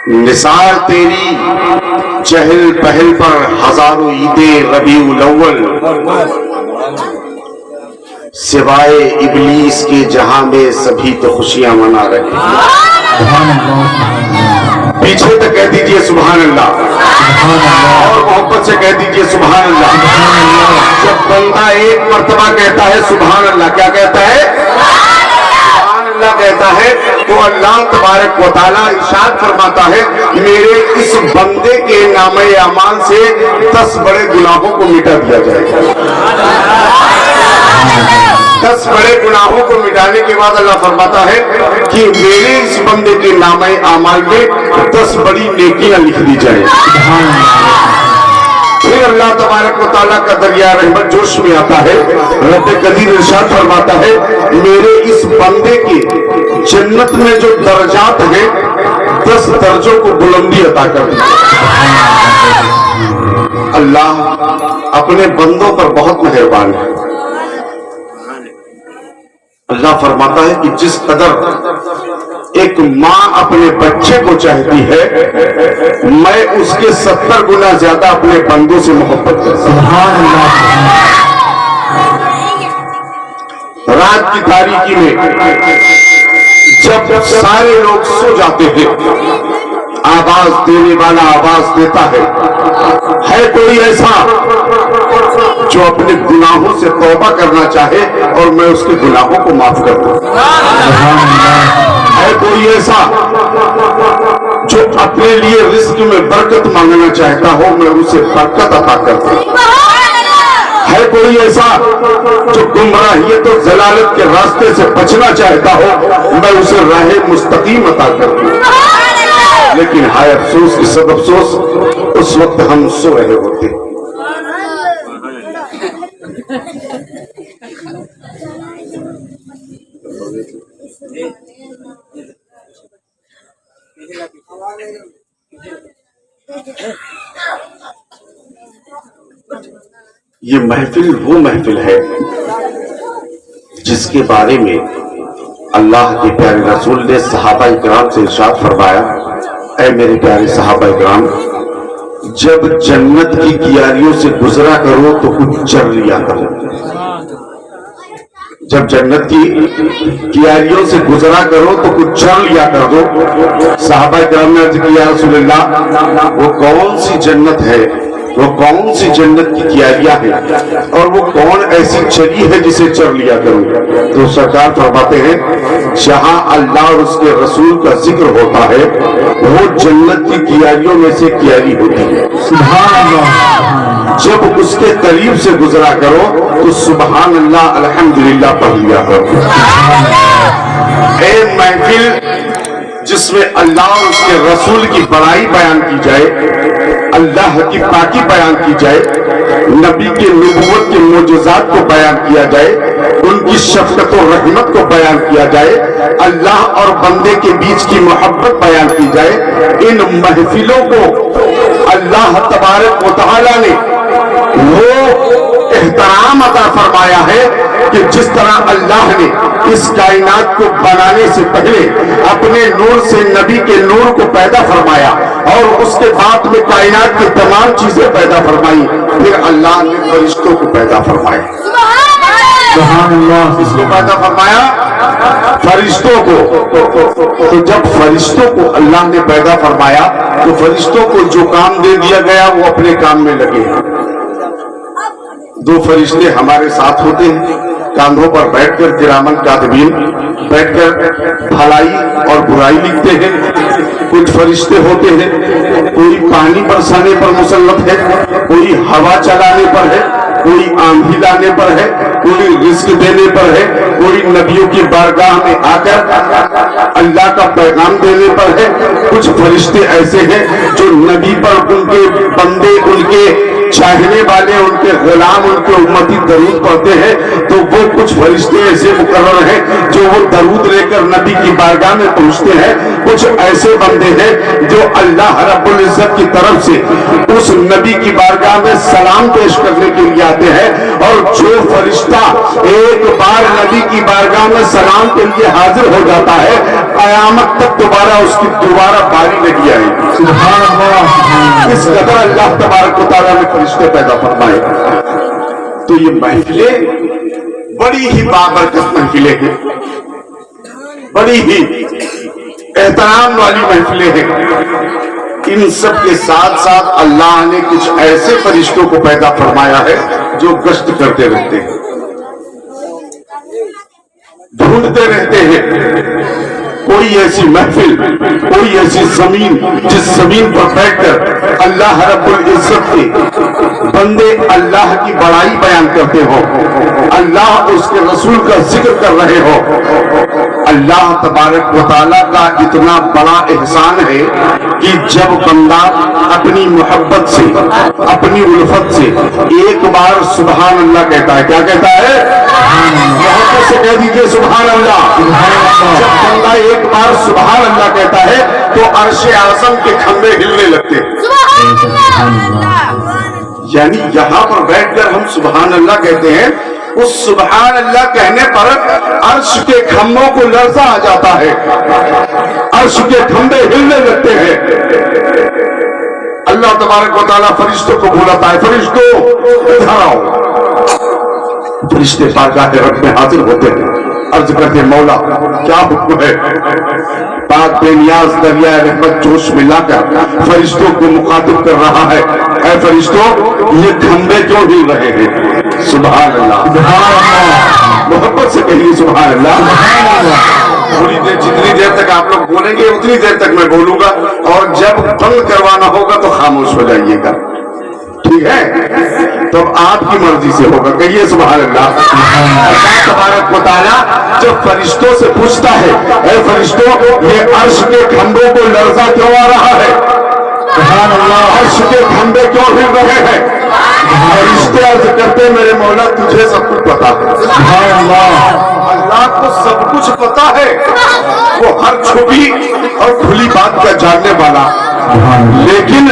نثار تیری چہل پہل پر ہزاروں عیدیں ربیع الاول، سوائے ابلیس کے جہاں میں سبھی تو خوشیاں منا رہے ہیں۔ پیچھے تو کہہ دیجئے سبحان اللہ، اور محبت سے کہہ دیجئے سبحان اللہ۔ جب بندہ ایک مرتبہ کہتا ہے سبحان اللہ، کیا کہتا ہے؟ سبحان اللہ کہتا ہے تو اللہ تبارک و تعالیٰ ارشاد فرماتا ہے میرے اس بندے کے نامہ اعمال سے 10 بڑے گناہوں کو مٹا دیا جائے گا۔ 10 بڑے گناہوں کو مٹانے کے بعد اللہ فرماتا ہے کہ میرے اس بندے کے نامہ اعمال میں 10 بڑی نیکیاں لکھ دی جائیں۔ پھر اللہ تبارک و تعالیٰ کا دریا رحمت جوش میں آتا ہے، رب قدیر ارشاد فرماتا ہے میرے اس بندے کے جنت میں جو درجات ہیں 10 درجوں کو بلندی عطا کر دی۔ اللہ اپنے بندوں پر بہت مہربان ہے۔ اللہ فرماتا ہے کہ جس قدر ایک ماں اپنے بچے کو چاہتی ہے میں اس کے 70 گنا زیادہ اپنے بندوں سے محبت کرتا ہوں۔ رات کی تاریکی میں جب سارے لوگ سو جاتے ہیں آواز دینے والا آواز دیتا ہے کوئی ایسا جو اپنے گناہوں سے توبہ کرنا چاہے اور میں اس کے گناہوں کو معاف کر دوں؟ ہے کوئی ایسا جو اپنے لیے رزق میں برکت مانگنا چاہتا ہو میں اسے برکت عطا کر دوں؟ ہے کوئی ایسا جو گمراہیت اور ضلالت کے راستے سے بچنا چاہتا ہو میں اسے راہ مستقیم عطا کر دوں؟ لیکن ہائے افسوس کی سب افسوس اس وقت ہم سو رہے ہوتے۔ یہ محفل وہ محفل ہے جس کے بارے میں اللہ کے پیارے رسول نے صحابہ کرام سے ارشاد فرمایا اے میرے پیارے صحابہ کرام جب جنت کی کیاریوں سے گزرا کرو تو کچھ چر لیا کرو۔ جب جنت کی کیاریوں سے گزرا کرو تو کچھ چر لیا کر دو۔ صحابہ کرام نے عرض کیا رسول اللہ وہ کون سی جنت ہے، وہ کون سی جنت کی کیاریاں ہیں اور وہ کون ایسی چری ہے جسے چر لیا کروں؟ تو سرکار فرماتے ہیں جہاں اللہ اور اس کے رسول کا ذکر ہوتا ہے وہ جنت کی کیاریوں میں سے کیاری ہوتی ہے۔ سبحان اللہ۔ جب اس کے قریب سے گزرا کرو تو سبحان اللہ الحمدللہ پڑھ لیا کرو۔ اے محفل جس میں اللہ اور اس کے رسول کی بڑائی بیان کی جائے، اللہ کی پاکی بیان کی جائے، نبی کے نبوت کے معجزات کو بیان کیا جائے، ان کی شفقت و رحمت کو بیان کیا جائے، اللہ اور بندے کے بیچ کی محبت بیان کی جائے، ان محفلوں کو اللہ تبارک و تعالی نے وہ احترام عطا فرمایا ہے کہ جس طرح اللہ نے اس کائنات کو بنانے سے پہلے اپنے نور سے نبی کے نور کو پیدا فرمایا اور اس کے بعد میں کائنات کی تمام چیزیں پیدا فرمائی، پھر اللہ نے فرشتوں کو پیدا فرمایا۔ سبحان اللہ۔ کس کو پیدا فرمایا؟ فرشتوں کو۔ تو جب فرشتوں کو اللہ نے پیدا فرمایا تو فرشتوں کو جو کام دے دیا گیا وہ اپنے کام میں لگے ہیں۔ 2 فرشتے ہمارے ساتھ ہوتے ہیں، کاندھوں پر بیٹھ کر کرامن کاتبین بیٹھ کر بھلائی اور برائی لکھتے ہیں۔ کچھ فرشتے ہوتے ہیں کوئی پانی برسانے پر مسلط ہے، کوئی ہوا چلانے پر ہے، کوئی آندھی لانے پر ہے، کوئی رزق دینے پر ہے، کوئی نبیوں کی بارگاہ میں آ کر اللہ کا پیغام دینے پر ہے۔ کچھ فرشتے ایسے ہیں جو نبی پر ان کے بندے ان کے چاہنے والے ان کے غلام ان کے امتی درود پڑھتے ہیں تو وہ کچھ فرشتے ایسے مقرر ہیں جو وہ درود لے کر نبی کی بارگاہ میں پہنچتے ہیں۔ کچھ ایسے بندے ہیں جو اللہ رب العزت کی طرف سے اس نبی کی بارگاہ میں سلام پیش کرنے کے لیے آتے ہیں، اور جو فرشتہ ایک بار نبی کی بارگاہ میں سلام کے لیے حاضر ہو جاتا ہے قیامت تک دوبارہ اس کی دوبارہ باری نہیں آئے گی. سبحان اللہ. اس قدر اللہ تبارک و تعالیٰ نے فرشتے پیدا فرمائے. تو یہ محفلیں بڑی ہی بابرکت محفلیں ہیں, بڑی ہی احترام والی محفلیں ہیں. ان سب کے ساتھ ساتھ اللہ نے کچھ ایسے فرشتوں کو پیدا فرمایا ہے جو گشت کرتے رہتے ہیں, ڈھونڈتے رہتے ہیں کوئی ایسی محفل, کوئی ایسی زمین جس زمین پر بیٹھ کر اللہ رب العزت کے بندے اللہ کی بڑائی بیان کرتے ہو, اللہ اس کے رسول کا ذکر کر رہے ہو. اللہ تبارک و تعالیٰ کا اتنا بڑا احسان ہے کہ جب بندہ اپنی محبت سے, اپنی الفت سے ایک بار سبحان اللہ کہتا ہے, کیا کہتا ہے؟ محبت سے کہہ دیجئے سبحان اللہ. جب بندہ ایک بار سبحان اللہ کہتا ہے تو عرش اعظم کے کھمبے ہلنے لگتے ہیں. یعنی یہاں پر بیٹھ کر ہم سبحان اللہ کہتے ہیں, اس سبحان اللہ کہنے پر عرش کے کھمبوں کو لرزہ آ جاتا ہے, عرش کے کھمبے ہلنے لگتے ہیں. اللہ تبارک و تعالیٰ فرشتوں کو بلاتا ہے, فرشتوں ادھر آؤ. فرشتے بارگاہ رب میں حاضر ہوتے ہیں, عرض کرتے ہیں مولا کیا حکم ہے. پاک بے نیاز دریائے رحمت جوش میں لا کر فرشتوں کو مخاطب کر رہا ہے, اے فرشتوں یہ کھمبے کیوں ہل رہے ہیں؟ سبحان اللہ. محبت سے کہیے سبحان اللہ. تھوڑی دیر, جتنی دیر تک آپ لوگ بولیں گے اتنی دیر تک میں بولوں گا, اور جب بند کروانا ہوگا تو خاموش ہو جائیے گا, ٹھیک ہے؟ تو آپ کی مرضی سے ہوگا, کہیے سبحان اللہ. اللہ تبارک و تعالیٰ جب فرشتوں سے پوچھتا ہے, اے فرشتوں یہ عرش کے کھمبوں کو لرزہ کیوں آ رہا ہے؟ سبحان اللہ. عرش کے کھمبے کیوں ہل رہے ہیں؟ فرشتے عرض کرتے میرے مولا تجھے سب کچھ پتا ہے. سبحان اللہ. اللہ کو سب کچھ پتا ہے, وہ ہر چھپی اور کھلی بات کا جاننے والا. لیکن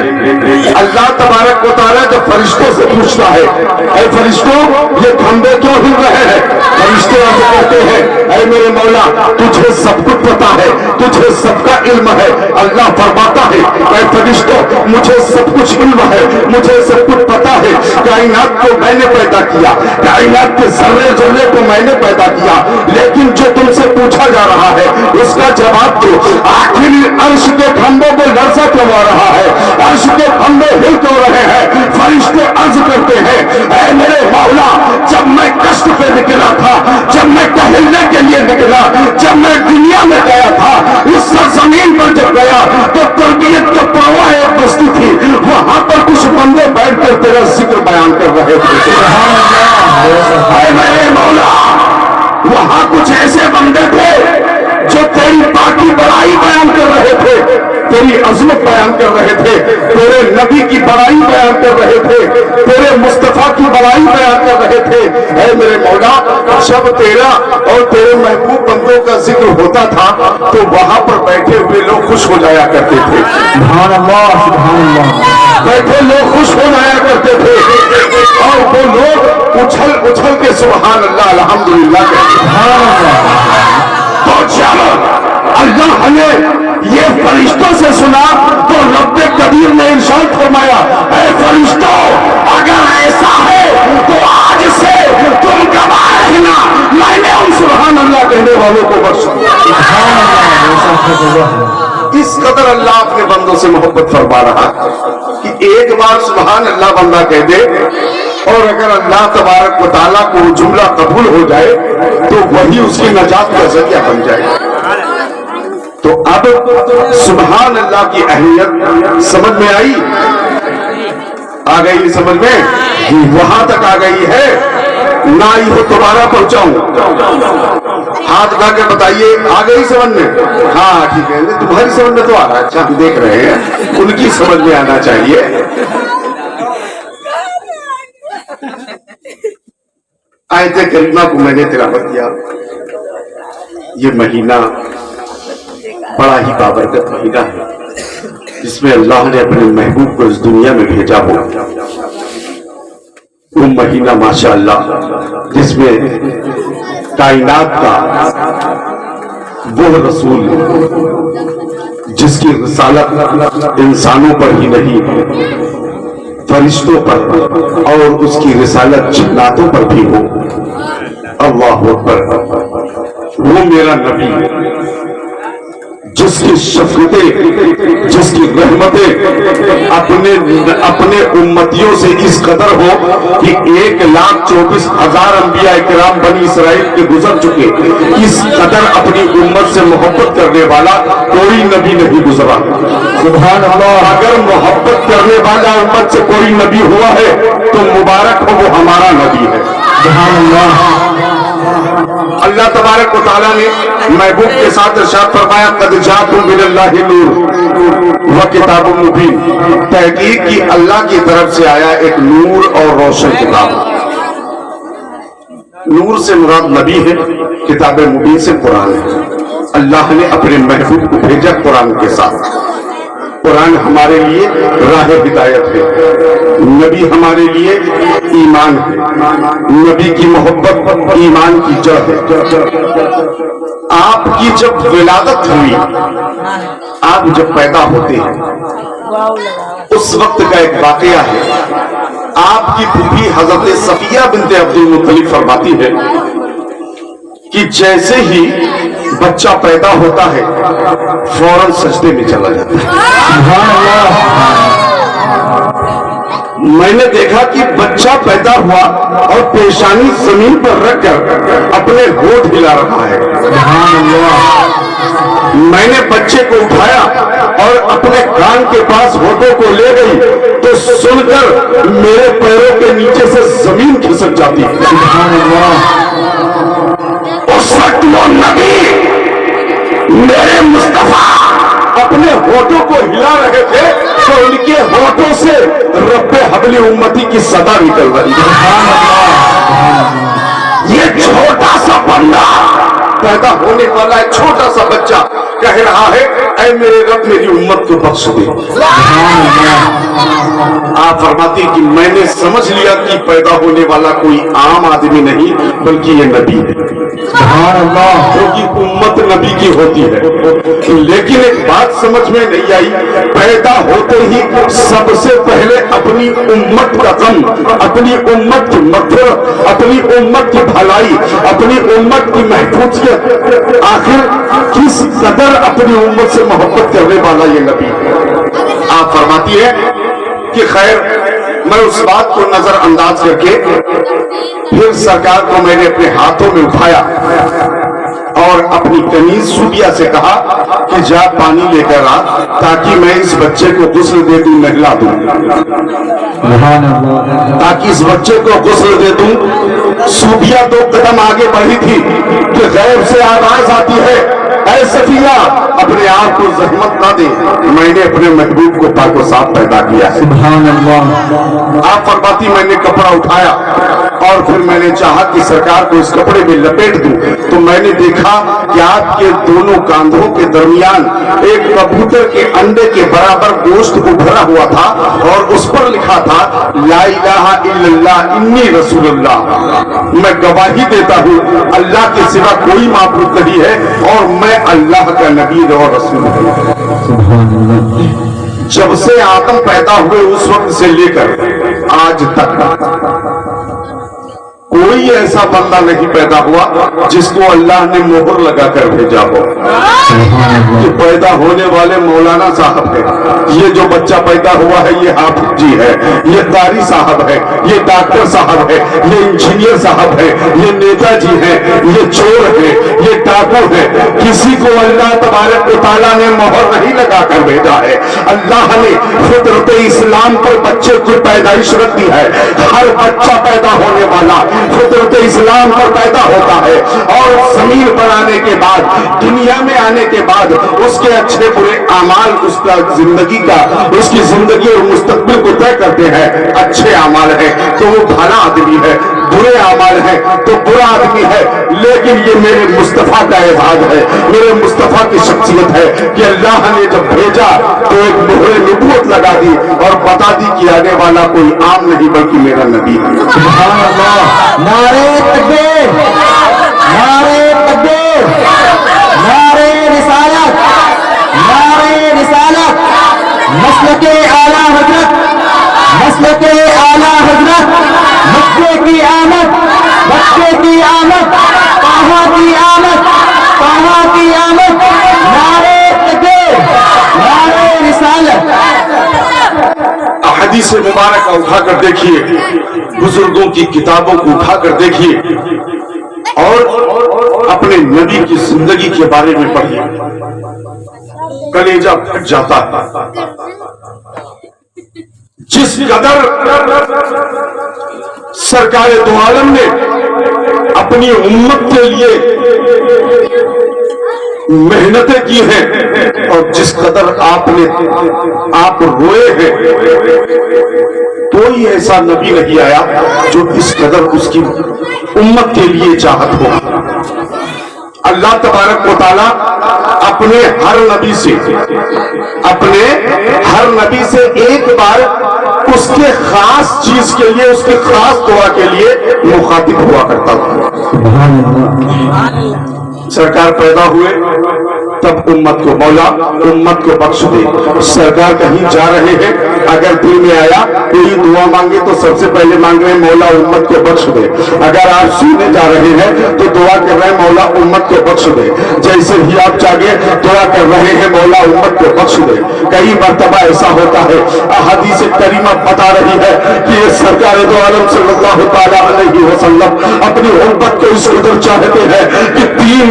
اللہ تبارک و تعالیٰ جب فرشتوں سے پوچھتا ہے, اے فرشتوں یہ کھمبے کیوں ہل رہے ہیں؟ فرشتے عرض کرتے ہیں اے میرے مولا تجھے سب کچھ پتا ہے, تجھے سب کا علم ہے. اللہ فرماتا ہے اے فرشتوں مجھے سب کچھ علم ہے, مجھے سب کچھ پتا ہے. کائنات کو میں نے پیدا کیا, کائنات کے ذرے ذرے کو میں نے پیدا کیا, لیکن جو تم سے پوچھا جا رہا ہے اس کا جواب دو. آخر عرش کے کھمبوں کو لرزہ کیوں آ رہا ہے, عرش کے کھمبے ہل کیوں رہے ہیں؟ فرشتے عرض کرتے ہیں اے میرے مولا جب میں کشت پہ نکلا تھا, جب میں ٹہلنے کے لیے نکلا, جب میں دنیا میں گیا تھا, اس سرزمین پر جب گیا تو تربیت کا پرواہ ایک بستی تھی, وہاں پر کچھ بندے بیٹھ کر تیرا ذکر بیان کر رہے تھے. اے میرے مولا وہاں کچھ ایسے بندے تھے جو تیری پاکی بڑائی بیان کر رہے تھے, تیری عظمت بیان کر رہے تھے, تیرے نبی کی بڑائی بیان کر رہے تھے, تیرے مصطفیٰ کی بڑائی بیان کر رہے تھے. اے میرے مولا جب تیرا اور تیرے محبوب بندوں کا ذکر ہوتا تھا تو وہاں پر بیٹھے ہوئے لوگ خوش ہو جایا کرتے تھے. سبحان اللہ. سبحان اللہ. بیٹھے لوگ خوش ہو جایا کرتے تھے, اور وہ لوگ اچھل اچھل کے سبحان اللہ الحمدللہ کہتے ہیں. تو چلو اللہ نے یہ فرشتوں سے سنا تو رب قدیر نے ارشاد فرمایا اے فرشتوں اگر ایسا ہے تو آج سے تم گواہ رہنا, میں نے ان سبحان اللہ کہنے والوں کو بخش دیا. اس قدر اللہ اپنے بندوں سے محبت فرما رہا کہ ایک بار سبحان اللہ بندہ کہہ دے, اور اگر اللہ تبارک و تعالیٰ کو جملہ قبول ہو جائے تو وہی اس کی نجات کا ذریعہ بن جائے. تو اب سبحان اللہ کی اہمیت سمجھ میں آئی, آ گئی سمجھ میں, وہاں تک آ گئی ہے نہ آئی ہو دوبارہ پہنچاؤں, ہاتھ اٹھا کے بتائیے آ گئی سمجھ میں؟ ہاں ٹھیک ہے, تمہاری سمجھ میں تو آ رہا ہے, اچھا ہم دیکھ رہے ہیں, ان کی سمجھ میں آنا چاہیے. آیت کریمہ کو میں نے تلاوت کیا. یہ مہینہ بڑا ہی بابرکت مہینہ ہے جس میں اللہ نے اپنے محبوب کو اس دنیا میں بھیجا ہو. وہ مہینہ ماشاءاللہ جس میں کائنات کا وہ رسول جس کی رسالت انسانوں پر ہی نہیں فرشتوں پر اور اس کی رسالت جناتوں پر بھی ہو. اللہ اکبر. وہ میرا نبی جس کی شفقتیں جس کی رحمتیں اپنے امتیوں سے اس قدر ہو کہ 1,24,000 انبیاء کرام بنی اسرائیل کے گزر چکے, اس قدر اپنی امت سے محبت کرنے والا کوئی نبی نہیں گزرا. سبحان اللہ. اگر محبت کرنے والا امت سے کوئی نبی ہوا ہے تو مبارک ہو, وہ ہمارا نبی ہے. سبحان اللہ. اللہ تبارک و تعالیٰ نے محبوب کے ساتھ ارشاد فرمایا قد جاءکم من اللہ نور و کتاب مبین. تحقیق کی اللہ کی طرف سے آیا ایک نور اور روشن کتاب. نور سے مراد نبی ہے, کتاب مبین سے قرآن ہے. اللہ نے اپنے محبوب کو بھیجا قرآن کے ساتھ. قرآن ہمارے لیے راہ ہدایت ہے, نبی ہمارے لیے ایمان ہے, نبی کی محبت ایمان کی جڑ ہے. آپ کی جب ولادت ہوئی, آپ جب پیدا ہوتے ہیں, اس وقت کا ایک واقعہ ہے. آپ کی پھوپھی حضرت صفیہ بنت عبد المطلب فرماتی ہے کہ جیسے ہی بچہ پیدا ہوتا ہے فوراً سجدے میں چلا جاتا ہے. میں نے دیکھا کہ بچہ پیدا ہوا اور پیشانی زمین پر رکھ کر اپنے ہونٹ ہلا رہا ہے. میں نے بچے کو اٹھایا اور اپنے کان کے پاس ہونٹوں کو لے گئی تو سن کر میرے پیروں کے نیچے سے زمین کھسک جاتی ہے. اس وقت وہ نبی میرے مصطفیٰ اپنے ہونٹوں کو ہلا رہے تھے تو ان کے ہونٹوں سے رب حبل امتی کی صدا نکل رہی ہے. یہ چھوٹا سا بندہ پیدا ہونے والا ہے, چھوٹا سا بچہ کہہ رہا ہے اے میرے رب میری امت کو بخش دے. آپ فرماتی کہ میں نے سمجھ لیا کہ پیدا ہونے والا کوئی عام آدمی نہیں بلکہ یہ نبی ہے. کیونکہ امت نبی کی ہوتی ہے. لیکن ایک بات سمجھ میں نہیں آئی, پیدا ہوتے ہی سب سے پہلے اپنی امت کا غم, اپنی امت کی مغفرت, اپنی امت کی بھلائی, اپنی امت کی محفوظیت, آخر کس قدر اپنی امت سے محبت کرنے والا یہ نبی. آپ فرماتی ہے کہ خیر میں اس بات کو نظر انداز کر کے پھر سرکار کو میں نے اپنے ہاتھوں میں اٹھایا اور اپنی قمیض صوفیہ سے کہا کہ جا پانی لے کر آ تاکہ میں اس بچے کو غسل دے دوں, نہلا دوں, تاکہ اس بچے کو غسل دے دوں. صوفیہ 2 قدم آگے بڑھی تھی کہ غیب سے آواز آتی ہے اے صفیہ اپنے آپ کو زحمت نہ دے, میں نے اپنے محبوب کو پاک و صاف پیدا کیا ہے. سبحان اللہ. آپ فرماتی میں نے کپڑا اٹھایا اور پھر میں نے چاہا کہ سرکار کو اس کپڑے میں لپیٹ دوں تو میں نے دیکھا کہ آپ کے دونوں کاندھوں کے درمیان ایک کبوتر کے انڈے کے برابر گوشت ابھرا ہوا تھا اور اس پر لکھا تھا لا الہ الا اللہ انی رسول اللہ. میں گواہی دیتا ہوں اللہ کے سوا کوئی معبود نہیں ہے اور میں اللہ کا نبی اور رسول ہوں. جب سے آدم پیدا ہوئے اس وقت سے لے کر آج تک کوئی ایسا بندہ نہیں پیدا ہوا جس کو اللہ نے مہر لگا کر بھیجا ہو کہ پیدا ہونے والے مولانا صاحب ہے, یہ جو بچہ پیدا ہوا ہے یہ حافظ جی ہے, یہ قاری صاحب ہے, یہ ڈاکٹر صاحب ہے, یہ انجینئر صاحب ہے, یہ نیتا جی ہے, یہ چور ہے, یہ ڈاکو ہے. کسی کو اللہ تبارک و تعالیٰ نے مہر نہیں لگا کر بھیجا ہے. اللہ نے فطرت اسلام پر بچے کی پیدائش رکھ دی ہے. ہر بچہ پیدا ہونے والا فطرت اسلام پر پیدا ہوتا ہے اور زمین پر آنے کے بعد, دنیا میں آنے کے بعد اس کے اچھے برے اعمال اس کی زندگی اور مستقبل کو طے کرتے ہیں. اچھے اعمال ہیں تو وہ بھلا آدمی ہے, برے اعمال ہیں تو برا آدمی ہے. لیکن یہ میرے مصطفیٰ کا اعزاز ہے, میرے مصطفیٰ کی شخصیت ہے کہ اللہ نے جب بھیجا تو ایک مہر نبوت لگا دی اور بتا دی کہ آنے والا کوئی عام نہیں بلکہ میرا نبی ہے. سبحان اللہ. نعرہ تکبیر, نعرہ تکبیر, نعرے رسالت، نعرے رسالت، مسلک اعلیٰ حضرت، مسلک اعلیٰ حضرت، مکے کی آمد، مکے کی آمد، کہاں کی آمد، کہاں کی آمد، نعرے تکبیر، نعرے رسالت۔ احادیث مبارکہ اٹھا کر دیکھیے، بزرگوں کی کتابوں کو اٹھا کر دیکھیے اور اپنے نبی کی زندگی کے بارے میں پڑھیے، کلیجہ پھٹ جاتا ہے۔ جس قدر سرکار دو عالم نے اپنی امت کے لیے محنتیں کی ہیں اور جس قدر آپ روئے ہیں، کوئی ایسا نبی نہیں آیا جو اس قدر اس کی امت کے لیے چاہت ہو۔ اللہ تبارک و تعالیٰ اپنے ہر نبی سے ایک بار اس کے خاص چیز کے لیے، اس کے خاص دعا کے لیے مخاطب ہوا کرتا تھا۔ سرکار پیدا ہوئے تب امت کو مولا امت کو بخش دے۔ سرکار کہیں جا رہے ہیں، اگر دل میں آیا کوئی دعا مانگے تو سب سے پہلے مانگ رہے ہیں مولا امت کو بخش دے۔ اگر آپ سونے جا رہے ہیں تو دعا کر رہے ہیں مولا امت کو بخش دے۔ جیسے ہی آپ جاگے دعا کر رہے ہیں مولا امت کو بخش دے۔ کئی مرتبہ ایسا ہوتا ہے، احادیث کریمہ بتا رہی ہے کہ یہ سرکار دو عالم صلی اللہ تعالیٰ علیہ وسلم اپنی امت کو اس قدر چاہتے ہیں کہ تین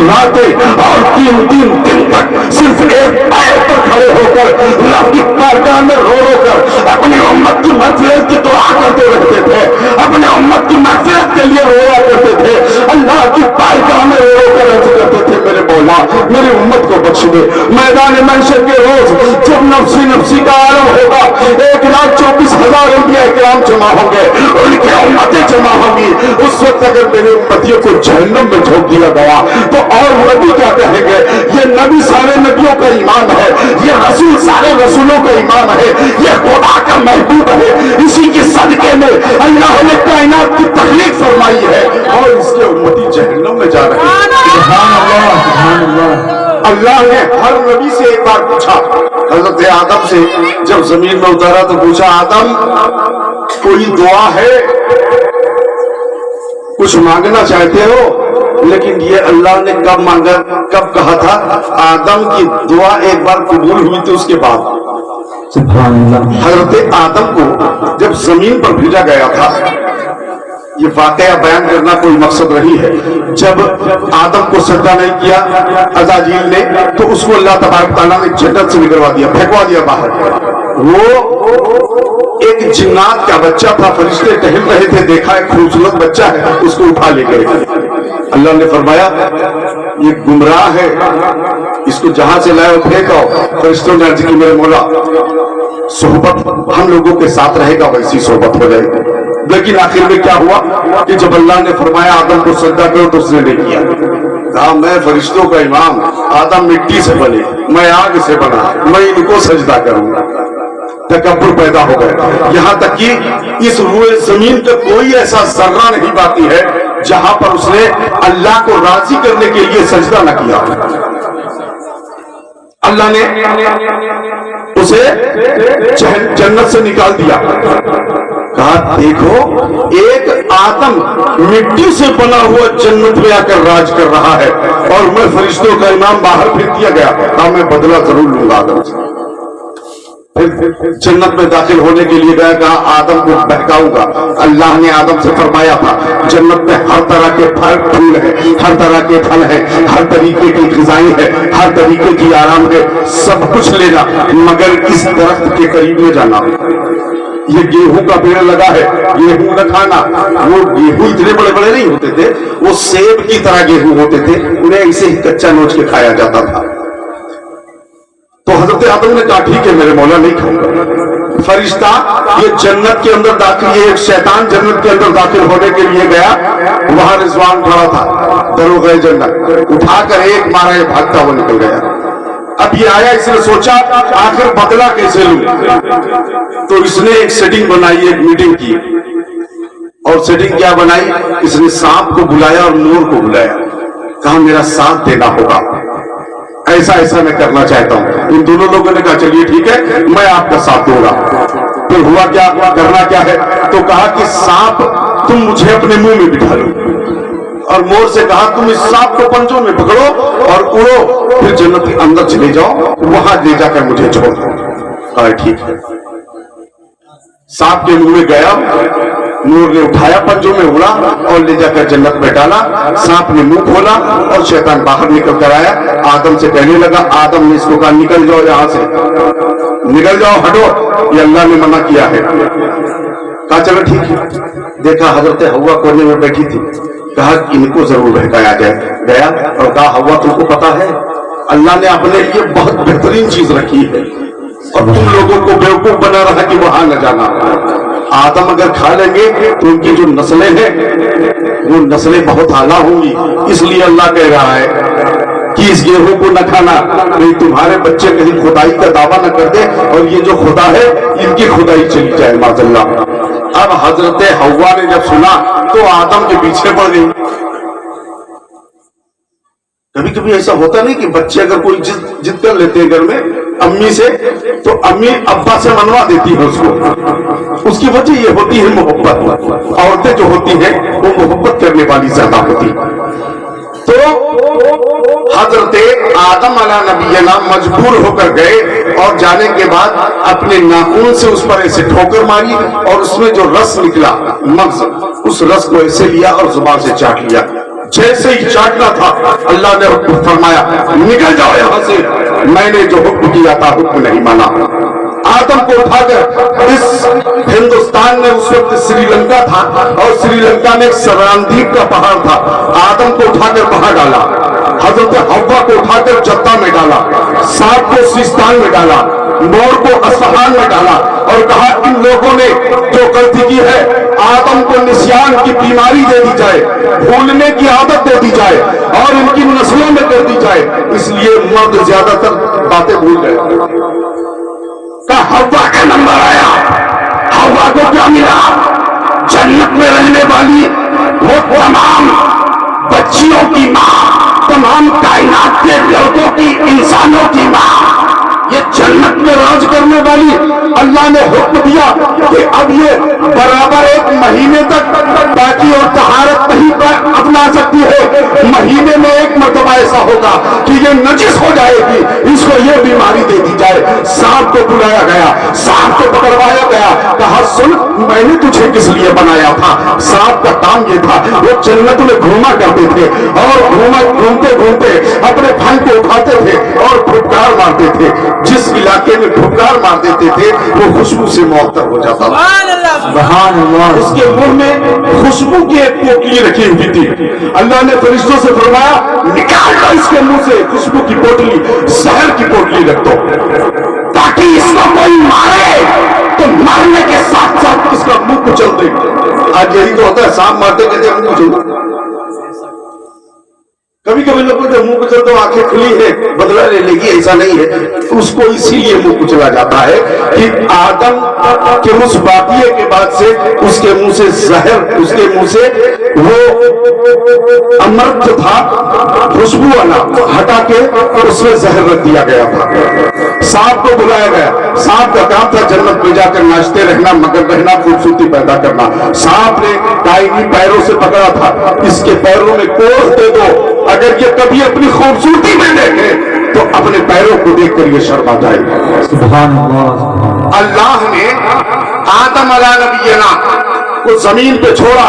راتیں اور تین دن تک صرف ایک پیر پر کھڑے ہو کر اللہ کی بارگاہ میں رو کر اپنی امت کی مغفرت کی دعا کرتے رہتے تھے، اپنے امت کی مغفرت کے لیے رویا کرتے تھے، اللہ کی بارگاہ میں رو کر عرض کرتے تھے میرے مولا میری امت کو بخش دے۔ میدان محشر کے روز جب نفسی نفسی کا عالم ہوگا، 1,24,000 انبیاء کرام جمع ہوں گے، ان کی امتیں جمع ہوں گی، اس وقت اگر میرے امتیوں کو جہنم میں جھونک دیا گیا تو اور نبی کیا کہیں گے؟ یہ نبی سارے نبیوں کا امام ہے، یہ رسول سارے رسولوں کا امام ہے، یہ خدا کا محبوب ہے، اسی کے صدقے میں اللہ نے کائنات کی تخلیق فرمائی ہے اور اس کے امتی جہنم میں جا رہے ہیں۔ سبحان اللہ، سبحان اللہ۔ اللہ نے ہر نبی سے ایک بار پوچھا، حضرت آدم سے جب زمین میں اتارا تو پوچھا آدم کوئی دعا ہے، کچھ مانگنا چاہتے ہو؟ لیکن یہ اللہ نے کب مانگا، کب کہا تھا؟ آدم کی دعا ایک بار قبول ہوئی تھی اس کے بعد۔ سبحان اللہ۔ حضرت آدم کو جب زمین پر بھیجا گیا تھا، یہ واقعہ بیان کرنا کوئی مقصد نہیں ہے، جب آدم کو سجدہ نہیں کیا عزازیل نے تو اس کو اللہ تبارک تعالیٰ نے جنت سے نکلوا دیا، پھینکوا دیا باہر۔ وہ ایک جنات کا بچہ تھا، فرشتے ٹہل رہے تھے، دیکھا ایک خوبصورت بچہ ہے، اس کو اٹھا لے گئے۔ اللہ نے فرمایا یہ گمراہ ہے، اس کو جہاں سے لائے پھینکاؤ۔ فرشتوں نے عرض کی میرے مولا صحبت ہم لوگوں کے ساتھ رہے گا ویسی صحبت ہو جائے گی۔ لیکن آخر میں کیا ہوا کہ جب اللہ نے فرمایا آدم کو سجدہ کرو تو اس نے نہیں کیا، کہا میں فرشتوں کا امام، آدم مٹی سے بنے، میں آگ سے بنا، میں ان کو سجدہ کروں گا۔ تکبر پیدا ہو گیا، یہاں تک کہ اس روئے زمین پہ کوئی ایسا ذرہ نہیں باقی ہے جہاں پر اس نے اللہ کو راضی کرنے کے لیے سجدہ نہ کیا۔ اللہ نے اسے جنت سے نکال دیا، کہا دیکھو ایک آدم مٹی سے بنا ہوا جنت میں آ کر راج کر رہا ہے اور میں فرشتوں کا امام باہر پھینک دیا گیا، کہا میں بدلہ ضرور لوں گا آدم سے۔ پھر جنت میں داخل ہونے کے لیے گیا، کہا آدم کو بہکاؤں گا۔ اللہ نے آدم سے فرمایا تھا جنت میں ہر طرح کے پھول ہیں، ہر طرح کے پھل ہیں، ہر طریقے کی غذائیں ہیں، ہر طریقے کی آرام ہے، سب کچھ لینا مگر اس درخت کے قریب میں جانا۔ یہ گیہوں کا پیڑ لگا ہے، گیہوں نہ کھانا۔ وہ گیہوں اتنے بڑے بڑے نہیں ہوتے تھے، وہ سیب کی طرح گیہوں ہوتے تھے، انہیں ایسے ہی کچا نوچ کے کھایا جاتا تھا۔ تو حضرت آدم نے کہا ٹھیک ہے میرے مولا نہیں کھاؤں گا۔ فرشتہ یہ جنت کے اندر داخل، یہ ایک شیطان جنت کے اندر داخل ہونے کے لیے گیا، وہاں رضوان کھڑا تھا، دروغ جنت اٹھا کر ایک مارا یہ بھاگتا ہوا نکل گیا۔ اب یہ آیا، اس نے سوچا آخر بدلہ کیسے لوں، تو اس نے ایک سیٹنگ بنائی، ایک میٹنگ کی، اور سیٹنگ کیا بنائی، اس نے سانپ کو بلایا اور مور کو بلایا، کہا میرا ساتھ دینا ہوگا۔ ایسا ایسا میں کرنا چاہتا ہوں. ان دونوں لوگوں نے کہا چلیے ٹھیک ہے میں آپ کا ساتھ دوں گا. پھر ہوا کیا, کرنا کیا ہے, تو کہا کہ سانپ تم مجھے اپنے منہ میں بٹھا لو, اور مور سے کہا تم اس سانپ کو پنجوں میں پکڑو اور اڑو, پھر جنت کے اندر چلے جاؤ, وہاں لے جا کر مجھے چھوڑ دو. کہا ٹھیک ہے. سانپ کے منہ میں گیا, نور نے اٹھایا پنجوں میں اڑا اور لے جا کر جنت میں ڈالا. سانپ نے منہ کھولا اور شیطان باہر نکل کر آیا, آدم سے کہنے لگا. آدم نے اس کو کہا نکل جاؤ یہاں سے, نکل جاؤ, ہٹو, یہ اللہ نے منع کیا ہے. کہا چلو ٹھیک ہے. دیکھا حضرت حوا کونے میں بیٹھی تھی, کہا ان کو ضرور بہکایا جائے. گیا اور کہا حوا تم کو پتا ہے اللہ نے اپنے لیے بہت بہترین چیز رکھی ہے اور تم لوگوں کو بیوقوف بنا رہا کہ وہاں نہ جانا. آدم اگر کھا لیں گے تو ان کی جو نسلیں ہیں وہ نسلیں بہت اعلیٰ ہوں گی, اس لیے اللہ کہہ رہا ہے کہ اس گیہوں کو نہ کھانا, نہیں تمہارے بچے کہیں خدائی کا دعویٰ نہ کر دے اور یہ جو خدا ہے ان کی خدائی چلی جائے معاذ اللہ. اب حضرت حوا نے جب سنا تو آدم کے پیچھے پڑ گئی. کبھی کبھی ایسا ہوتا نہیں کہ بچے اگر کوئی جد کر لیتے ہیں گھر میں امی سے, تو امی ابا سے منوا دیتی ہے اس کو. اس کی وجہ یہ ہوتی ہے محبت. عورتیں جو ہوتی ہیں وہ محبت کرنے والی زیادہ ہوتی. تو حضرت آدم علیہ نبینا مجبور ہو کر گئے اور جانے کے بعد اپنے ناخن سے اس پر ایسے ٹھوکر ماری اور اس میں جو رس نکلا مغز, اس رس کو ایسے لیا اور زبان سے چاٹ لیا. جیسے ہی چاٹنا تھا اللہ نے حکم فرمایا نکل جاؤ یہاں سے, میں نے جو حکم کیا تھا حکم نہیں مانا. آدم کو اٹھا کر اس ہندوستان میں اس وقت سری لنکا تھا اور سری لنکا میں ایک سراندیپ کا پہاڑ تھا, آدم کو اٹھا کر وہاں ڈالا. حضرت حوا کو اٹھا کر جدہ میں ڈالا, سانپ کو سیستان میں ڈالا, مور کو اصفہان میں ڈالا اور کہا ان لوگوں نے جو غلطی کی ہے آدم کو نسیان کی بیماری دے دی جائے, بھولنے کی عادت دے دی جائے اور ان کی نسلوں میں کر دی جائے. اس لیے مرد زیادہ تر باتیں بھول گئے. کہ حوا کا نمبر آیا, حوا کو کیا ملا؟ جنت میں رہنے والی وہ تمام بچیوں کی ماں, تمام کائنات کے لڑکوں کی, انسانوں کی ماں, یہ جنت میں راج کرنے والی. اللہ نے حکم دیا کہ اب یہ برابر ایک مہینے تک باقی اور طہارت نہیں اپنا سکتی ہے. مہینے میں ایک مرتبہ ایسا ہوگا کہ یہ نجس ہو جائے گی, اس کو یہ بیماری دے دی جائے. سانپ کو بلایا گیا, سانپ کو پکڑوایا گیا, کہا سن میں نے تجھے کس لیے بنایا تھا. سانپ کا کام یہ تھا, وہ جنت میں گھوما کرتے تھے اور گھومتے گھومتے اپنے بھائی کو اٹھاتے تھے اور پھٹکار مارتے تھے. جس علاقے میں پھٹکار مار دیتے تھے وہ خوشبو سے معطر ہو جاتا تھا. سبحان اللہ. اس کے منہ میں خوشبو کی ایک پوٹلی رکھی ہوئی تھی. اللہ نے فرشتوں سے فرمایا نکال دو اس کے منہ سے خوشبو کی پوٹلی, زہر کی پوٹلی رکھ دو, تاکہ اس کو کوئی مارے تو مارنے کے ساتھ ساتھ اس کا منہ کچل دے. آج یہی تو ہوتا ہے, سانپ مارتے کہتے ہیں منہ کچل دو. کبھی کبھی لوگوں کے منہ کچل دو آنکھیں کھلی ہے بدلہ لے لے گی, ایسا نہیں ہے. اس کو اسی لیے منہ کچلا جاتا ہے کہ آدم کے اس واقعے کے بعد سے اس کے منہ سے زہر, اس کے منہ سے وہ امرت جو تھا خوشبو والا ہٹا کے اس میں زہر رکھ دیا گیا تھا. سانپ کو بلایا گیا. سانپ کا کام تھا جنت میں جا کر ناچتے رہنا, مگر رہنا, خوبصورتی پیدا کرنا. سانپ نے دائمی پیروں سے پکڑا تھا, اس کے پیروں میں کوس دے دو, اگر یہ کبھی اپنی خوبصورتی میں دیکھے تو اپنے پیروں کو دیکھ کر یہ شرما جائے گا. سبحان اللہ. اللہ نے آدم علیہ نبینا کو زمین پہ چھوڑا.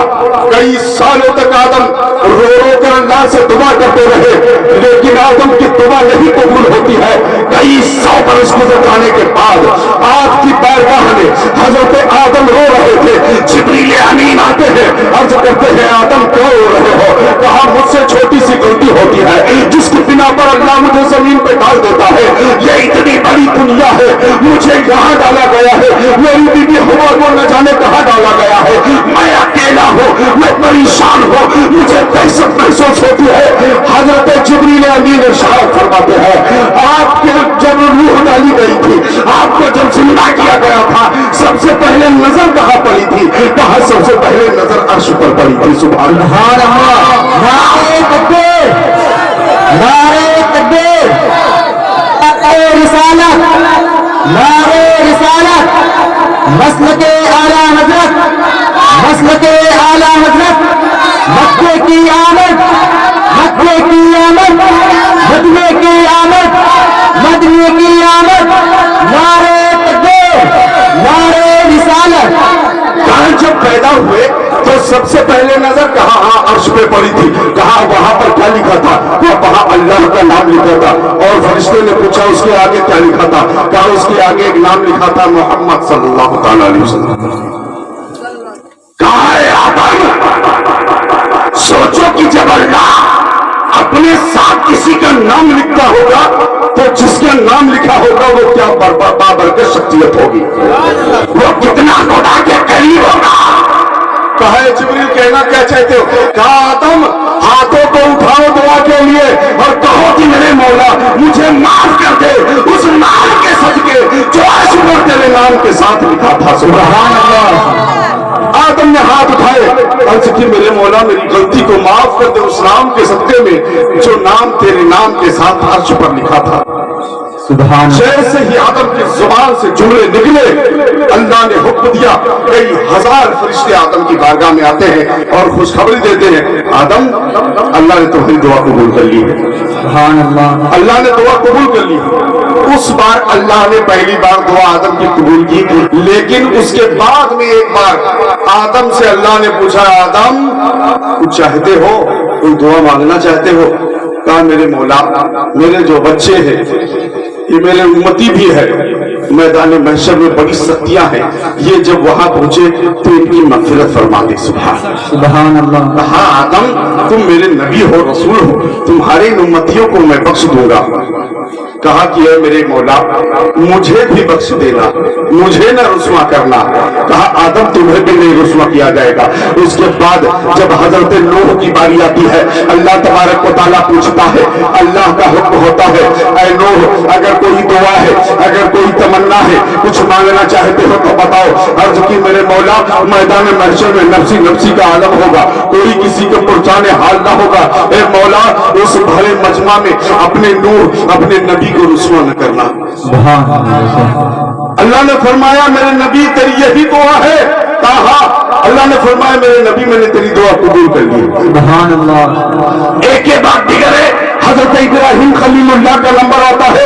کئی سالوں تک آدم رو رو کر اللہ سے دعا کرتے رہے, لیکن آدم کی دعا نہیں قبول ہوتی ہے. کئی 100 برس گزر جانے کے بعد آپ کی بارگاہ میں حضرت آدم رو رہے تھے. جبریل امین آتے ہیں, عرض کرتے ہیں آدم کیوں رو رہے ہو؟ کہا مجھ سے چھوٹی سی غلطی ہوتی ہے جس کی بنا پر اللہ مجھے زمین پہ ڈال دیتا ہے. یہ اتنی بڑی دنیا ہے, مجھے یہاں ڈالا گیا ہے, میری بیوی ہوا کو نہ جانے کہاں ڈالا گیا ہے, میں اکیلا ہوں, میں پریشان ہوں, مجھے دہشت محسوس ہوتی ہے. حضرت جبریل امین ارشاد فرماتے ہیں آپ کے جب روح ڈالی گئی تھی, آپ کو جب زندہ کیا گیا تھا, سب سے پہلے نظر کہاں پڑی تھی؟ کہاں سب سے پہلے نظر عرش پر پڑی تھی. سبحان اللہ. نعرہ تکبیر, نعرہ تکبیر نعرہ رسالت نعرہ رسالت مسلک اعلیٰ حضرت مسلک اعلیٰ حضرت مکے کی آمد مکے کی آمد مدینے کی آمد مدینے کی آمد نعرہ تکبیر نعرہ رسالت کہاں جب پیدا ہوئے تو سب سے پہلے نظر کہاں عرش پہ پڑی تھی، کہاں وہاں پر کیا لکھا تھا؟ وہاں اللہ کا نام لکھا تھا، اور فرشتے نے پوچھا اس کے آگے کیا لکھا تھا؟ کہا اس کے آگے ایک نام لکھا تھا محمد صلی اللہ تعالی علیہ وسلم۔ کہاں ہے آدم؟ سوچو کہ جب اللہ اپنے ساتھ کسی کا نام لکھتا ہوگا تو جس کا نام لکھا ہوگا وہ کیا بابرکت شخصیت ہوگی، وہ کتنا خدا کے قریب ہوگا۔ کہا ہے جبریل کہنا کیا چاہتے ہو؟ کہا آدم ہاتھوں کو اٹھاؤ دعا کے لیے اور کہو کہ میرے مولا مجھے معاف کر دے اس نام کے صدقے جو عرش پر تیرے نام کے ساتھ لکھا تھا۔ سبحان اللہ۔ آدم نے ہاتھ اٹھائے، عرض کی میرے مولا میری غلطی کو معاف کر دے اس نام کے صدقے میں جو نام تیرے نام کے ساتھ عرش پر لکھا تھا۔ سبحان جیسے ہی آدم کی زبان سے جملے نکلے اللہ نے حکم دیا، کئی ہزار فرشتے آدم کی بارگاہ میں آتے ہیں اور خوشخبری دیتے ہیں آدم اللہ نے تمہاری دعا قبول کر لی ہے، سبحان اللہ۔ اللہ نے دعا قبول کر لی۔ اس بار اللہ نے پہلی بار دعا آدم کی قبول کی، لیکن اس کے بعد میں ایک بار آدم سے اللہ نے پوچھا آدم کچھ چاہتے ہو، کوئی دعا مانگنا چاہتے ہو؟ کہا میرے مولا میرے جو بچے ہیں یہ میرے امتی بھی ہے، میدان محشر میں بڑی سختیاں ہیں، یہ جب وہاں پہنچے تو ان کی مغفرت فرما دے۔ سبحان اللہ۔ کہا آدم تم میرے نبی ہو رسول ہو، تمہارے ان امتیوں کو میں بخش دوں گا۔ کہا کہ اے میرے مولا مجھے بھی بخش دینا، مجھے نہ رسوا کرنا۔ کہا آدم تمہیں بھی نہیں رسوا کیا جائے گا۔ اس کے بعد جب حضرت نوح کی باری آتی ہے اللہ تبارک و تعالیٰ پوچھتا ہے، اللہ کا حکم ہوتا ہے اے نوح اگر کوئی دعا ہے اگر کوئی تمنا ہے کچھ مانگنا چاہتے ہو تو بتاؤ۔ عرض کی میرے مولا میدان محشر میں نفسی نفسی کا عالم ہوگا، کوئی کسی کو پہنچانے حال نہ ہوگا، اے مولا اس بھرے مجمع میں اپنے نور اپنے نبی کو رسوا نہ کرنا۔ سبحان اللہ۔ اللہ نے فرمایا میرے نبی تیری یہی دعا ہے؟ کہا اللہ نے فرمایا میرے نبی میں نے تیری دعا قبول کر لی۔ سبحان اللہ۔ ایک کے بعد دیگر حضرت ابراہیم خلیل اللہ کا نمبر آتا ہے،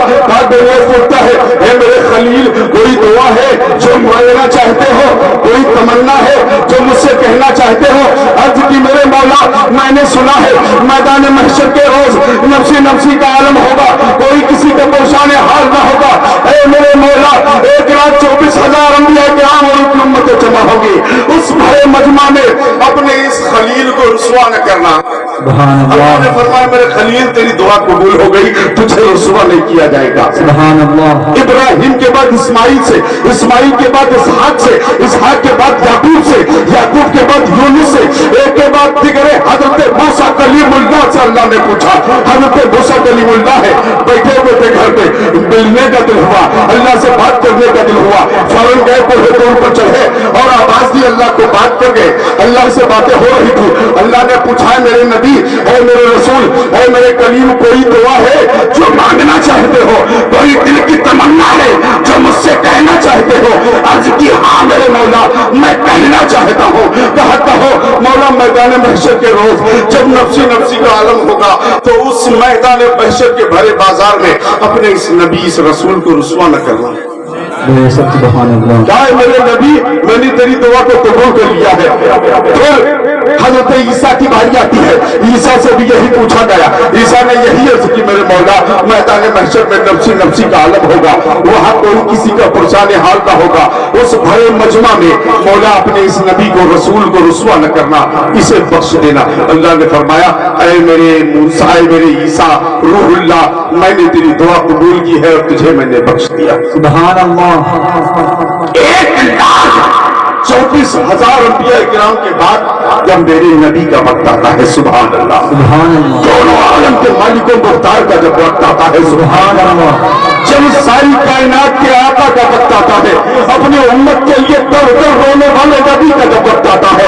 پوچھتا ہے اے میرے خلیل کوئی دعا ہے جو مانگنا چاہتے ہو، کوئی تمنا ہے جو مجھ سے کہنا چاہتے ہو؟ عرض کی میرے مولا میں نے سنا ہے میدان محشر کے روز نفسی نفسی کا عالم ہوگا، کوئی کسی کو پہنچانے حال نہ ہوگا۔ اے میرے مولا 1,24,000 انبیاء کرام اور ان کی امت جمع ہوگی، اس بھرے مجمع میں اپنے اس خلیل کو رسوا نہ کرنا۔ سبحان اللہ نے اللہ۔ فرمایا میرے خلیل تیری دعا قبول ہو گئی، تجھے رسوا نہیں کیا جائے گا۔ سبحان اللہ۔ ابراہیم کے بعد اسماعیل سے، اسماعیل کے بعد اسحاق سے، اسحاق کے بعد یعقوب سے، یعقوب کے بعد یونس سے، ایک کے بعد دیگر حضرت موسیٰ کلیم اللہ سے اللہ نے پوچھا۔ حضرت موسیٰ کلیم اللہ ہے، بیٹھے ہوئے تھے گھر پہ، ملنے کا دل ہوا، اللہ سے بات کرنے کا دل ہوا، فوراً گئے کوہ طور پر چڑھے اور آواز دی اللہ کو بات کر گئے، اللہ سے باتیں ہو رہی تھی۔ اللہ نے پوچھا میرے نبی اے میرے رسول اے میرے کلیم کوئی دعا ہے جو مانگنا چاہتے ہو، کوئی دل کی تمنا ہے جو مجھ سے کہنا چاہتے ہو؟ عرض کی ہاں میرے مولا میں کہنا چاہتا ہوں۔ کہا کہو مولا میدان محشر کے روز جب نفسی نفسی کا عالم ہوگا تو اس میدان محشر کے بھرے بازار میں اپنے اس نبی اس رسول کو رسوا نہ کرنا۔ سبحان اللہ۔ کہا میرے نبی میں نے تیری دعا کو قبول کر لیا ہے۔ پھر حضرت عیسیٰ کی باری آتی ہے، عیسیٰ سے بھی یہی پوچھا گیا، عیسیٰ نے یہی عرض کی میرے مولا میدان محشر میں نفسی نفسی کا عالم ہوگا، وہاں کوئی کسی کا پرسان حال نہ ہوگا، اس بھرے مجمع میں مولا اپنے اس نبی کو رسول کو رسوا نہ کرنا، اسے بخش دینا۔ اللہ نے فرمایا اے میرے موسیٰ اے میرے عیسیٰ روح اللہ میں نے تیری دعا قبول کی ہے اور تجھے میں نے بخش دیا۔ سبحان اللہ۔ 1,34,000 انبیاء کرام کے بعد جب میرے نبی کا وقت آتا ہے سبحان اللہ، سبحان اللہ۔ دونوں عالم کے مالک و مختار کا جب وقت آتا ہے سبحان اللہ، جب ساری کائنات کے آقا کا وقت آتا ہے، اپنی امت کے لیے در در رونے والے نبی کا جب وقت آتا ہے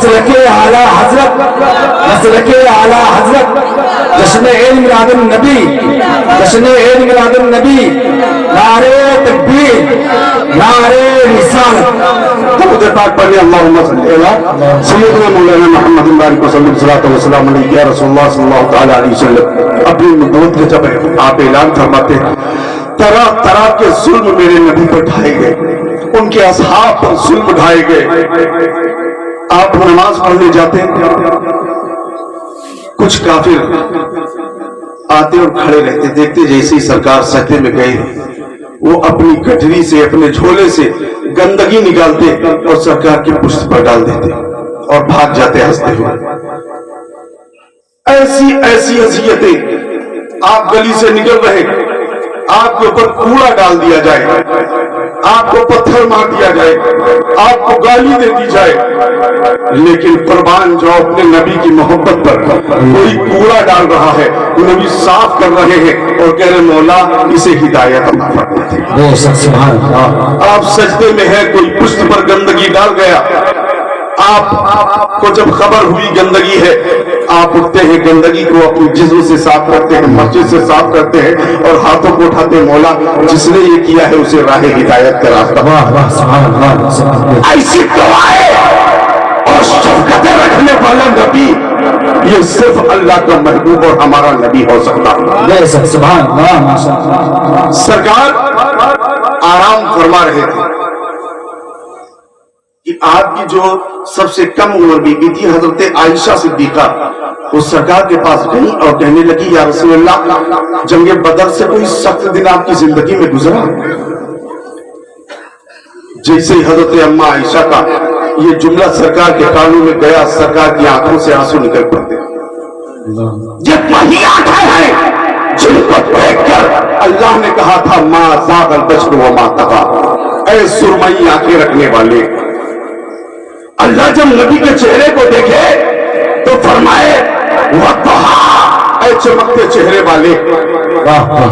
مسلک اعلیٰ حضرت، مسلک اعلیٰ حضرت، جشن عید میلاد النبی، جشن عید میلاد النبی، نعرے تکبیر، نعرے رسالت۔ درود پاک پڑھیں، اللہم صلی علی سیدنا مولانا محمد بارک وسلم، صلاۃ وسلام علیہ یا رسول اللہ صلی اللہ تعالی علیہ وسلم۔ اپنی نبوت کے جب آپ اعلان فرماتے ہیں طرح طرح کے ظلم میرے نبی پر ڈھائے گئے، ان کے اصحاب پر ظلم ڈھائے گئے۔ آپ نماز پڑھنے جاتے کچھ کافر آتے اور کھڑے رہتے، دیکھتے جیسے ہی سرکار سجدے میں گئے وہ اپنی گٹری سے اپنے جھولے سے گندگی نکالتے اور سرکار کی پشت پر ڈال دیتے اور بھاگ جاتے ہنستے ہوئے۔ ایسی ایسی اذیتیں، آپ گلی سے نکل رہے، آپ کے اوپر کوڑا ڈال دیا جائے، آپ کو پتھر مار دیا جائے، آپ کو گالی دے دی جائے، لیکن قربان جو اپنے نبی کی محبت پر کوئی کوڑا ڈال رہا ہے، نبی صاف کر رہے ہیں اور کہہ رہے مولا اسے ہدایت عطا فرما دے۔ سبحان اللہ۔ آپ سجدے میں ہے، کوئی پشت پر گندگی ڈال گیا، آپ کو جب خبر ہوئی گندگی ہے، آپ اٹھتے ہیں، گندگی کو اپنی جسم سے صاف کرتے ہیں، مسجد سے صاف کرتے ہیں اور ہاتھوں کو اٹھاتے ہیں، مولا جس نے یہ کیا ہے اسے راہ ہدایت کا راستہ۔ ایسی دعائیں اور شفقتیں رکھنے والا نبی، یہ صرف اللہ کا محبوب اور ہمارا نبی ہو سکتا ہے۔ سبحان اللہ، ماشاء اللہ۔ سرکار آرام فرما رہے تھے کہ آپ کی جو سب سے کم عمر بیوی تھی حضرت عائشہ صدیقہ، وہ سرکار کے پاس گئی اور کہنے لگی یا رسول اللہ جنگ بدر سے کوئی سخت دن آپ کی زندگی میں گزرا؟ جیسے حضرت اماں عائشہ کا یہ جملہ سرکار کے کانوں میں گیا، سرکار کی آنکھوں سے آنسو نکل پڑتے۔ یہ وہی آنکھیں ہیں جن کو دیکھ کر اللہ نے کہا تھا ما زاغ البصر وما طغى، اے سرمئی آنکھیں رکھنے والے۔ اللہ جب نبی کے چہرے کو دیکھے تو فرمائے وَالضُّحَىٰ، اے چمکتے چہرے والے۔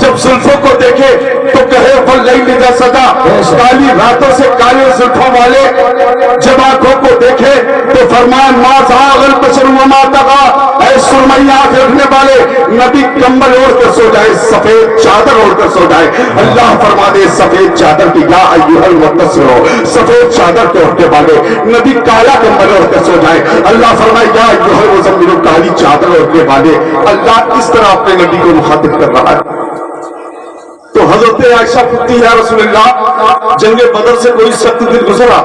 جب زلفوں کو دیکھے تو کہے وَاللَّيْلِ إِذَا سَجَىٰ، کالی راتوں سے کالے زلفوں والے۔ جب آنکھوں کو دیکھے تو فرمائے مَا زَاغَ الْبَصَرُ وَمَا طَغَىٰ، اے سرمئی آنکھ رکھنے والے۔ نبی کمبل اوڑھ کر سو جائے، سفید چادر اوڑھ کر سو جائے، اللہ فرما دے سفید چادر کی یا ایھا المدثر، سفید چادر کے اوڑھنے والے۔ نبی کالا کمبل اوڑھ کر سو جائے، اللہ فرمائے یا ایھا المزمل، کالی چادر اوڑھنے والے۔ اللہ اس طرح اپنے نبی کو مخاطب کر رہا ہے۔ تو حضرت عائشہ پوچھتی یا رسول اللہ جنگ بدر سے کوئی سخت دن گزرا؟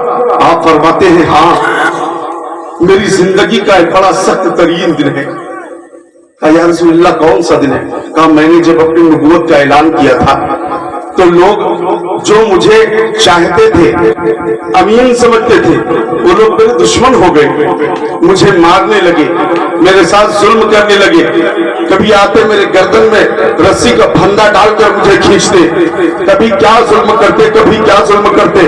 آپ فرماتے ہیں ہاں میری زندگی کا ایک بڑا سخت ترین دن ہے۔ کہا یا رسول اللہ کون سا دن ہے؟ کہا میں نے جب اپنی نبوت کا اعلان کیا تھا تو لوگ جو مجھے چاہتے تھے، امین سمجھتے تھے، وہ لوگ میرے دشمن ہو گئے، مجھے مارنے لگے، میرے ساتھ ظلم کرنے لگے۔ کبھی آتے میرے گردن میں رسی کا پھندا ڈال کر مجھے کھینچتے، کبھی کیا ظلم کرتے، کبھی کیا ظلم کرتے۔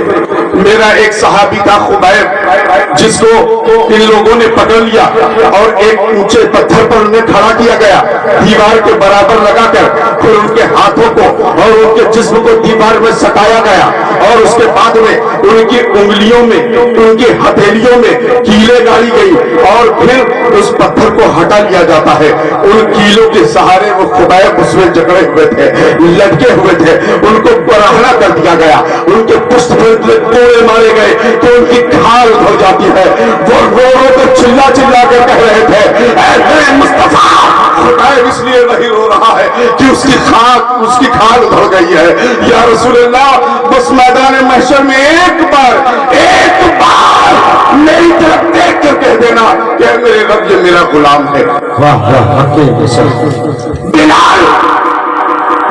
میرا ایک صحابی تھا خبیب، جس کو ان لوگوں نے پکڑ لیا اور ایک اونچے پتھر پر انہیں کھڑا کیا گیا، دیوار کے برابر لگا کر، پھر ان کے ہاتھوں کو اور ان کے جسم کو دیوار میں سٹایا گیا اور اس کے بعد میں ان کی انگلیوں میں، ان کی ہتھیلیوں میں کیلیں گاڑی گئی اور پھر اس پتھر کو ہٹا لیا جاتا ہے۔ ان کیلوں کے سہارے وہ خبیب اس میں جکڑے ہوئے تھے، لٹکے ہوئے تھے، ان کو برہنہ کر دیا گیا، ان کے پشت پر کوڑے مارے گئے تو ان کی کھال ہو جاتی ہے۔ وہ رو رو کر چلا چلا کر کہہ رہے تھے اے میرے مصطفیٰ، خبیب اس لیے نہیں رو رہا ہے کہ اس کی کھال ادھڑ گئی ہے۔ یا رسول اللہ بس میدان محشر میں ایک بار میری طرف دیکھ کر کہہ دینا کہ میرے رب یہ میرا غلام ہے۔ بلال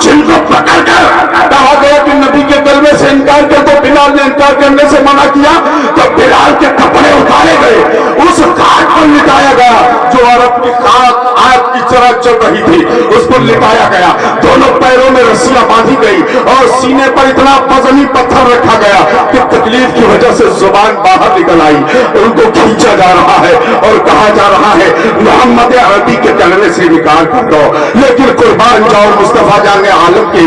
جن کو پکڑ کر کہا گیا کہ نبی کے کلمے سے انکار کر تو بلال نے انکار کرنے سے منع کیا تو بلال کے کپڑے اتارے گئے، اس خاک پر لٹایا گیا جو عرب کی خاک آگ کی طرح چل رہی تھی، اس پر لٹایا گیا، دونوں پیروں میں رسیاں باندھی گئی اور سینے پر اتنا وزنی پتھر رکھا گیا کہ تکلیف کی وجہ سے زبان باہر نکل آئی، ان کو کھینچا جا رہا ہے اور کہا جا رہا ہے محمد عربی کے کلمے سے انکار کر دو، لیکن قربان جاؤ مصطفیٰ جان عالم کی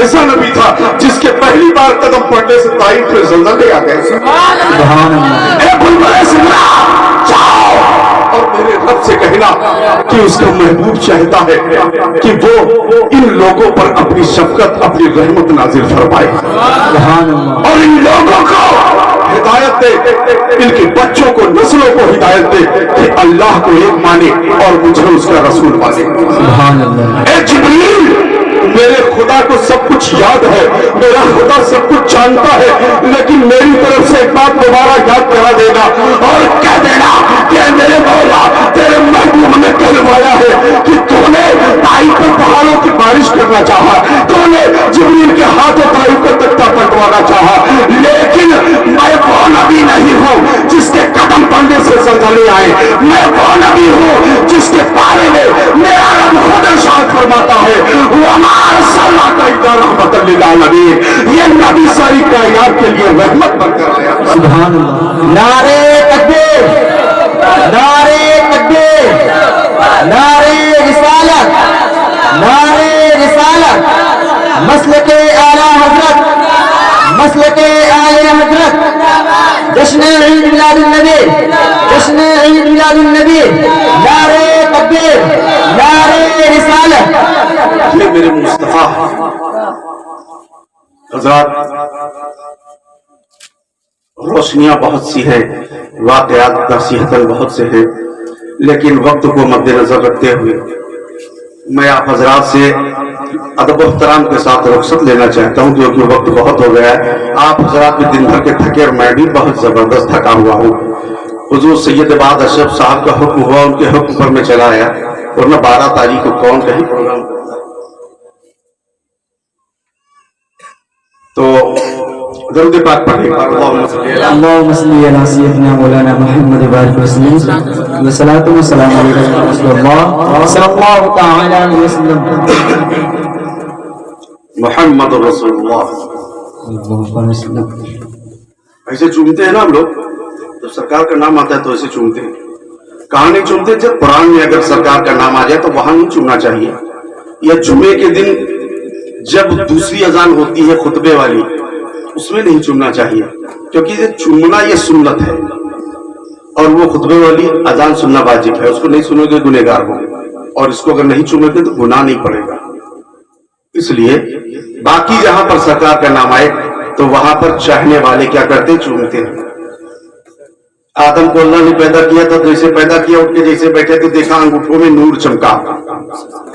ایسا نبی تھا جس کے پہلی بار قدم پڑنے سے طائف میں زلزلے آ گئے. سبحان اللہ. اے بلبلے سمرا جاؤ اور میرے رب سے کہنا کہ اس کا محبوب چاہتا ہے کہ وہ ان لوگوں پر اپنی شفقت اپنی رحمت نازل فرمائے سبحان اللہ. اور ان لوگوں کو ہدایت دے, ان کے بچوں کو نسلوں کو ہدایت دے کہ اللہ کو ایک مانے اور مجھے اس کا رسول مانے. سبحان اللہ. اے جبریل میرے خدا کو سب کچھ یاد ہے, میرا خدا سب کچھ جانتا ہے, لیکن میری طرف سے ایک بات دوبارہ یاد کرا دے گا اور کہہ دینا کہ میرے مولا تیرے محبوب نے کہلوایا ہے کہ تو نے طائف پر پہاڑوں کی بارش کرنا چاہا, تو نے جبریل کے ہاتھوں طائف کا تختہ پلٹوانا چاہا, لیکن میں وہ نبی نہیں ہوں جس کے قدم پڑنے سے زلزلے آئے. میں وہ نبی ہوں جس کے بارے میں میرا رب خود ارشاد فرماتا ہے وما ارسلناک الا رحمۃ للعالمین. یہ نبی ساری کائنات کے لیے رحمت بن کر آیا. سبحان اللہ. نعرے تکبیر, نعرے تکبیر, نعرے رسالت, نعرے رسالت. مسلک اعلی حضرت, مسلک اعلی حضرت. جشن عید میلاد النبی, جشن عید میلاد النبی. نعرے تکبیر, نعرے رسالت. یہ میرے مصطفیٰ حضرات, روشنیاں بہت سی ہیں, واقعات نصیحتاً بہت سے ہیں, لیکن وقت کو مد نظر رکھتے ہوئے میں آپ حضرات سے ادب و احترام کے ساتھ رخصت لینا چاہتا ہوں کیونکہ وقت بہت ہو گیا ہے. آپ حضرات بھی دن بھر کے تھکے اور میں بھی بہت زبردست تھکا ہوا ہوں. حضور سید بعد اشرف صاحب کا حکم ہوا, ان کے حکم پر میں چلا آیا, ورنہ 12 تاریخ کو کون کہیں پروگرام کرتا. تو درود پاک پڑھیں. اللهم صل على سيدنا مولانا محمد وبارك وسلم والصلاة والسلام على رسول الله صلى الله تعالى عليه وسلم. محمد رسول اللہ. ایسے چومتے ہیں نا ہم لوگ, جب سرکار کا نام آتا ہے تو ایسے چومتے ہیں. کہاں نہیں چومتے؟ جب قرآن میں اگر سرکار کا نام آ جائے تو وہاں نہیں چومنا چاہیے, یا جمعے کے دن جب دوسری اذان ہوتی ہے خطبے والی اس میں نہیں چومنا چاہیے, کیونکہ یہ چومنا یہ سنت ہے اور وہ خطبے والی اذان سننا واجب ہے. اس کو نہیں سنو گے گنہگار ہو, اور اس کو اگر نہیں چومے گے تو گناہ نہیں پڑے گا. اس لیے باقی جہاں پر سرکار کا نام آئے تو وہاں پر چاہنے والے کیا کرتے؟ چومتے ہیں. آدم کو اللہ نے پیدا کیا تھا تو اسے پیدا کیا, اٹھ کے جیسے بیٹھے تو دیکھا انگوٹھوں میں نور چمکا.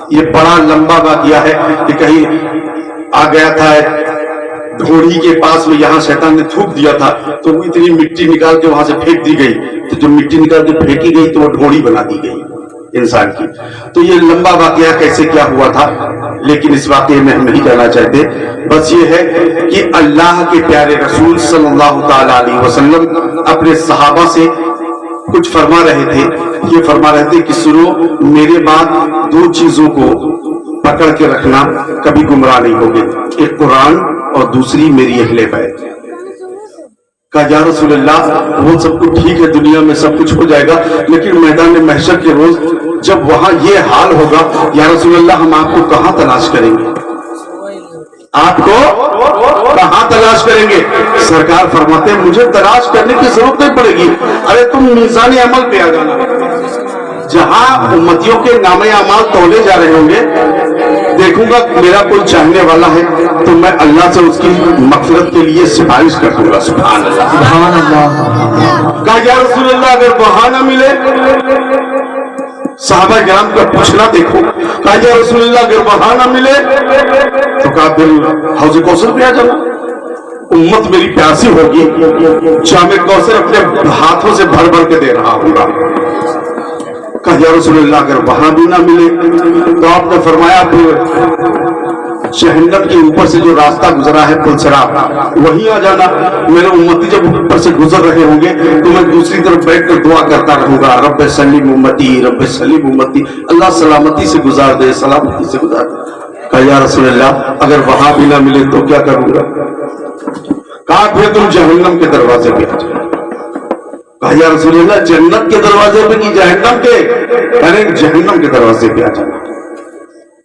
یہ بڑا لمبا واقعہ ہے کہ کہیں آ گیا تھا ڈھوڑی کے پاس میں, یہاں شیطان نے تھوک دیا تھا تو وہ اتنی مٹی نکال کے وہاں سے پھینک دی گئی, تو جو مٹی نکال کے پھینکی گئی تو وہ ڈھوڑی بنا دی گئی انسان کی. تو یہ لمبا واقعہ کیسے کیا ہوا تھا, لیکن اس واقعے میں ہم نہیں جانا چاہتے. بس یہ ہے کہ اللہ کے پیارے رسول صلی اللہ تعالی علیہ وسلم اپنے صحابہ سے کچھ فرما رہے تھے. یہ فرما رہے تھے کہ سنو, میرے بعد 2 چیزوں کو پکڑ کے رکھنا, کبھی گمراہ نہیں ہوگے. ایک قرآن اور دوسری میری اہل بیت. کہا یا رسول اللہ وہ سب کچھ ٹھیک ہے, دنیا میں سب کچھ ہو جائے گا, لیکن میدان محشر کے روز جب وہاں یہ حال ہوگا یا رسول اللہ ہم آپ کو کہاں تلاش کریں گے؟ آپ کو کہاں تلاش کریں گے؟ سرکار فرماتے ہیں مجھے تلاش کرنے کی ضرورت نہیں پڑے گی, ارے تم میزان عمل پہ آ جانا. جہاں امتیوں کے نام اعمال تولے جا رہے ہوں گے, دیکھوں گا میرا کوئی چاہنے والا ہے تو میں اللہ سے اس کی مغفرت کے لیے سفارش کر دوں گا. سبحان اللہ, سبحان اللہ. کہا یا رسول اللہ اگر وہاں نہ ملے, صحابہ کرام کا پوچھنا دیکھو, کہا یا رسول اللہ اگر وہاں نہ ملے تو کہا پھر حوض کوثر پہ آ جانا, امت میری پیاسی ہوگی, جام کوثر اپنے ہاتھوں سے بھر بھر کے دے رہا ہوگا. کہا یا رسول اللہ اگر وہاں بھی نہ ملے تو آپ نے فرمایا پھر جہنم کے اوپر سے جو راستہ گزرا ہے پلسرا, وہیں آ جانا. میرے امتی جب اوپر سے گزر رہے ہوں گے تو میں دوسری طرف بیٹھ کر دعا کرتا رہوں گا, رب سلیم امتی, رب سلیم امتی, اللہ سلامتی سے گزار دے, سلامتی سے گزار دے. کہا یا رسول اللہ اگر وہاں بھی نہ ملے تو کیا کروں گا؟ کہا پھر تم جہنم کے دروازے پہ آ جاؤ. کہا یا رسول اللہ جنت کے دروازے پہ کی جہنم کے؟ یعنی جہنم کے دروازے پہ آ جانا.